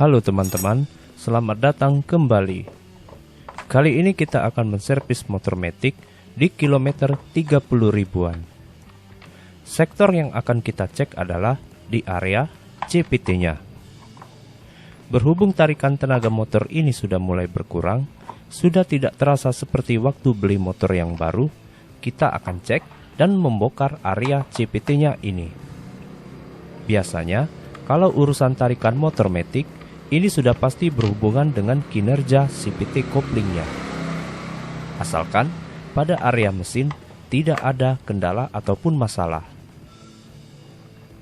Halo teman-teman, selamat datang kembali. Kali ini kita akan menservis motor Matic di kilometer 30 ribuan. Sektor yang akan kita cek adalah di area CPT-nya. Berhubung tarikan tenaga motor ini sudah mulai berkurang, sudah tidak terasa seperti waktu beli motor yang baru, kita akan cek dan membongkar area CPT-nya ini. Biasanya, kalau urusan tarikan motor Matic, ini sudah pasti berhubungan dengan kinerja CPT koplingnya. Asalkan pada area mesin tidak ada kendala ataupun masalah.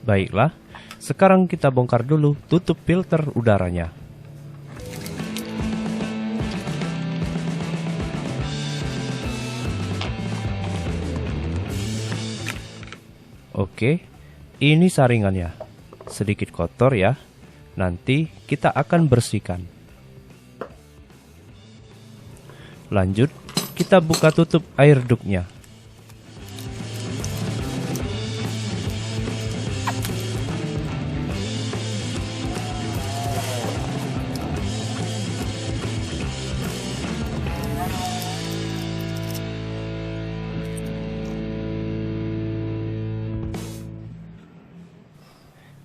Baiklah, sekarang kita bongkar dulu tutup filter udaranya. Oke, ini saringannya. Sedikit kotor ya. Nanti kita akan bersihkan. Lanjut, kita buka tutup air ductnya.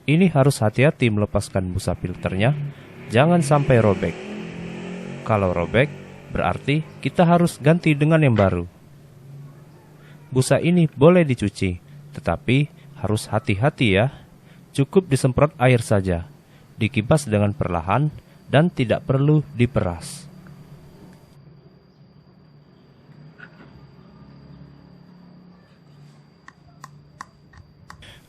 Ini harus hati-hati melepaskan busa filternya, jangan sampai robek. Kalau robek, berarti kita harus ganti dengan yang baru. Busa ini boleh dicuci, tetapi harus hati-hati ya. Cukup disemprot air saja, dikibas dengan perlahan, dan tidak perlu diperas.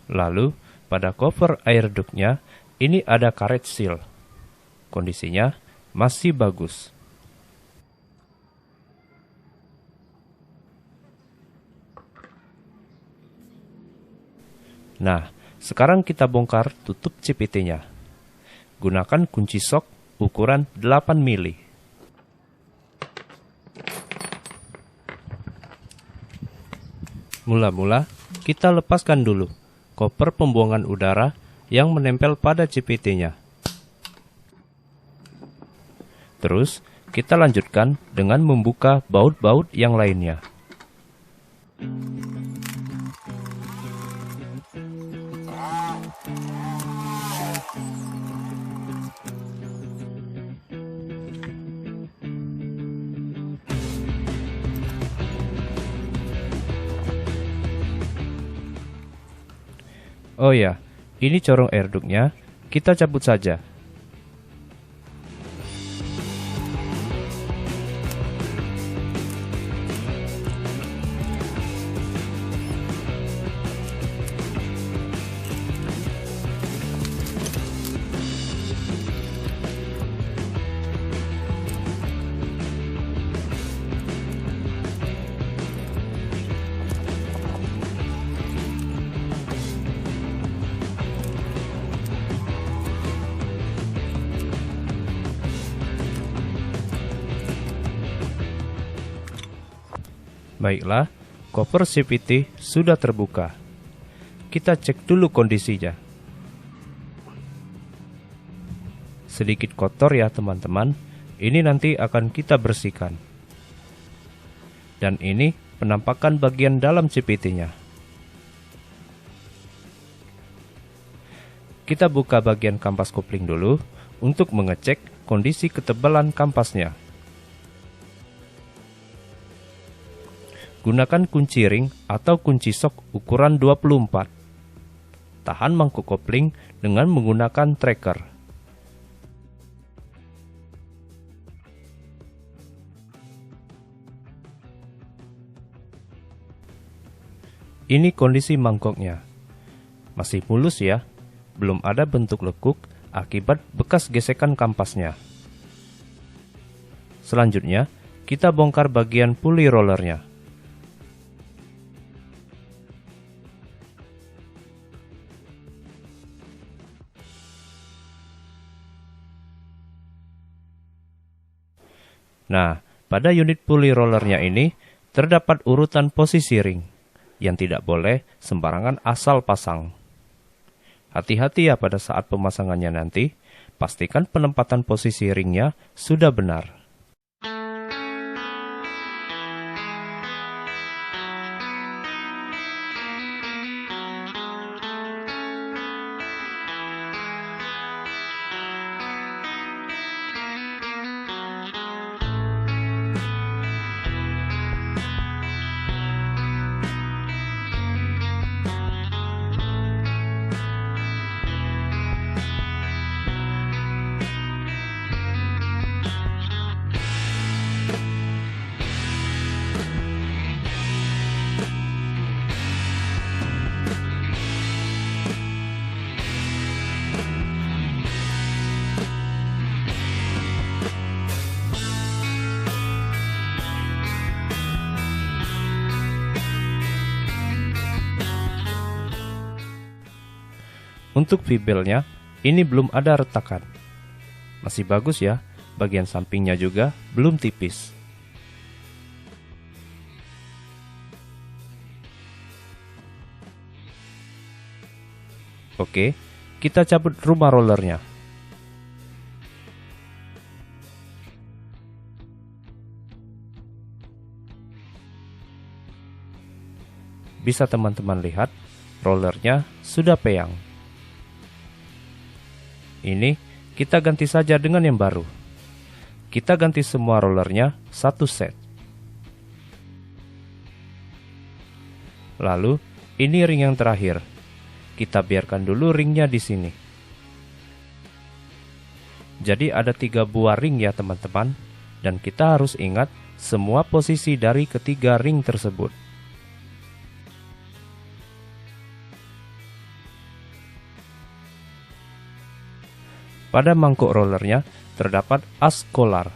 Lalu, pada cover air ductnya, ini ada karet seal. Kondisinya masih bagus. Nah, sekarang kita bongkar tutup CPT-nya. Gunakan kunci sok ukuran 8 mili. Mula-mula, kita lepaskan dulu koper pembuangan udara yang menempel pada CPT-nya. Terus, kita lanjutkan dengan membuka baut-baut yang lainnya. Oh ya, ini corong air ductnya, kita cabut saja. Baiklah, cover CPT sudah terbuka. Kita cek dulu kondisinya. Sedikit kotor ya teman-teman, ini nanti akan kita bersihkan. Dan ini penampakan bagian dalam CPT-nya. Kita buka bagian kampas kopling dulu untuk mengecek kondisi ketebalan kampasnya. Gunakan kunci ring atau kunci sok ukuran 24. Tahan mangkuk kopling dengan menggunakan tracker. Ini kondisi mangkoknya. Masih mulus ya, belum ada bentuk lekuk akibat bekas gesekan kampasnya. Selanjutnya, kita bongkar bagian pulley rollernya. Nah, pada unit pulley rollernya ini terdapat urutan posisi ring yang tidak boleh sembarangan asal pasang. Hati-hati ya pada saat pemasangannya nanti, pastikan penempatan posisi ringnya sudah benar. Untuk V-belnya, ini belum ada retakan. Masih bagus ya, bagian sampingnya juga belum tipis. Oke, kita cabut rumah rollernya. Bisa teman-teman lihat, rollernya sudah peyang. Ini kita ganti saja dengan yang baru. Kita ganti semua rollernya satu set. Lalu, ini ring yang terakhir. Kita biarkan dulu ringnya di sini. Jadi ada 3 buah ring ya teman-teman. Dan kita harus ingat semua posisi dari ketiga ring tersebut. Pada mangkuk rollernya terdapat as kolar.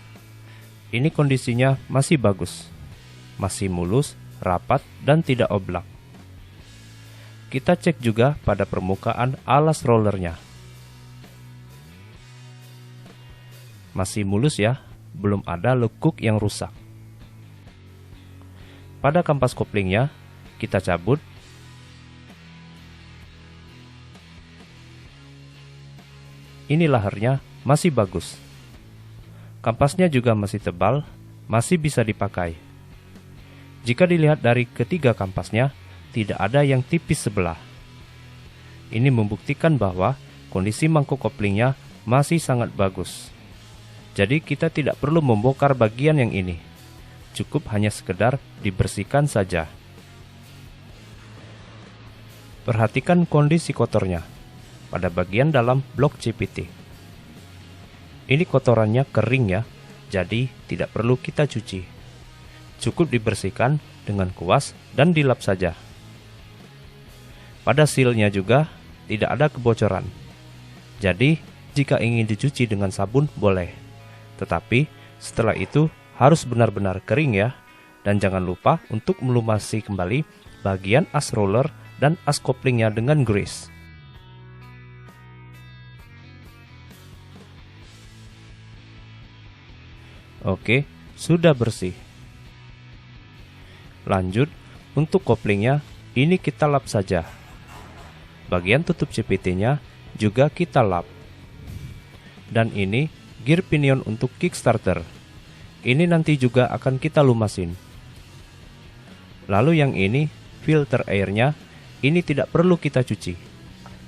Ini kondisinya masih bagus, masih mulus, rapat, dan tidak oblak. Kita cek juga pada permukaan alas rollernya. Masih mulus ya, belum ada lekuk yang rusak. Pada kampas koplingnya, kita cabut. Ini laharnya masih bagus. Kampasnya juga masih tebal, masih bisa dipakai. Jika dilihat dari ketiga kampasnya, tidak ada yang tipis sebelah. Ini membuktikan bahwa kondisi mangkuk koplingnya masih sangat bagus. Jadi kita tidak perlu membongkar bagian yang ini. Cukup hanya sekedar dibersihkan saja. Perhatikan kondisi kotornya pada bagian dalam blok CPT. Ini kotorannya kering ya, jadi tidak perlu kita cuci. Cukup dibersihkan dengan kuas dan dilap saja. Pada sealnya juga tidak ada kebocoran. Jadi, jika ingin dicuci dengan sabun boleh. Tetapi, setelah itu harus benar-benar kering ya. Dan jangan lupa untuk melumasi kembali bagian as roller dan as koplingnya dengan grease. Oke, sudah bersih. Lanjut, untuk koplingnya, ini kita lap saja. Bagian tutup CPT-nya juga kita lap. Dan ini gear pinion untuk Kickstarter. Ini nanti juga akan kita lumasin. Lalu yang ini, filter airnya, ini tidak perlu kita cuci.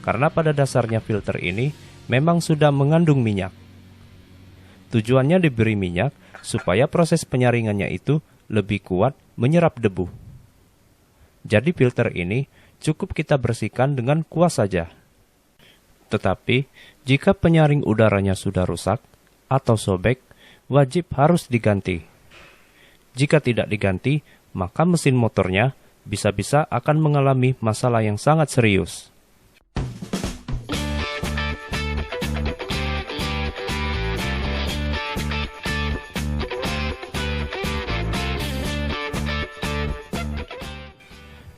Karena pada dasarnya filter ini memang sudah mengandung minyak. Tujuannya diberi minyak supaya proses penyaringannya itu lebih kuat menyerap debu. Jadi filter ini cukup kita bersihkan dengan kuas saja. Tetapi jika penyaring udaranya sudah rusak atau sobek, wajib harus diganti. Jika tidak diganti, maka mesin motornya bisa-bisa akan mengalami masalah yang sangat serius.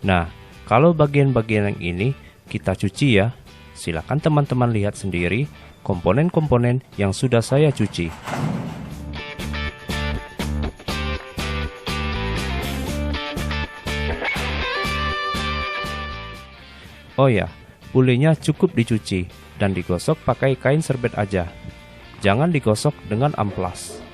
Nah, kalau bagian-bagian yang ini kita cuci ya, silakan teman-teman lihat sendiri komponen-komponen yang sudah saya cuci. Oh ya, pulenya cukup dicuci dan digosok pakai kain serbet aja. Jangan digosok dengan amplas.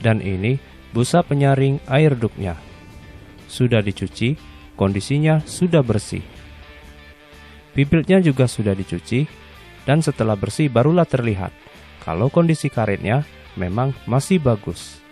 Dan ini busa penyaring air duknya. Sudah dicuci, kondisinya sudah bersih. Bibitnya juga sudah dicuci, dan setelah bersih barulah terlihat kalau kondisi karetnya memang masih bagus.